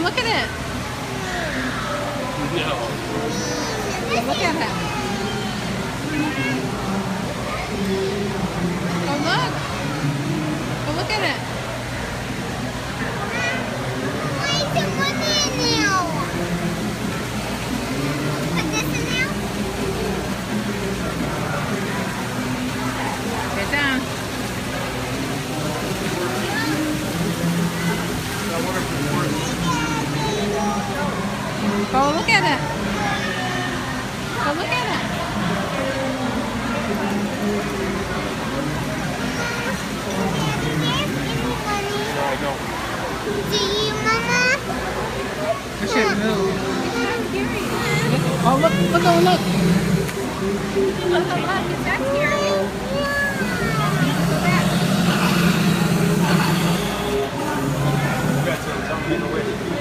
look at it. No. Look at it. Oh, look. Oh, look at it. Why is there money in there? Put this in there? Get down. Oh, look at it. Oh, look at it. Do you, Mama? I should move. Oh, look, look, oh, look. Look, is that scary? That's it. Tell me to wait.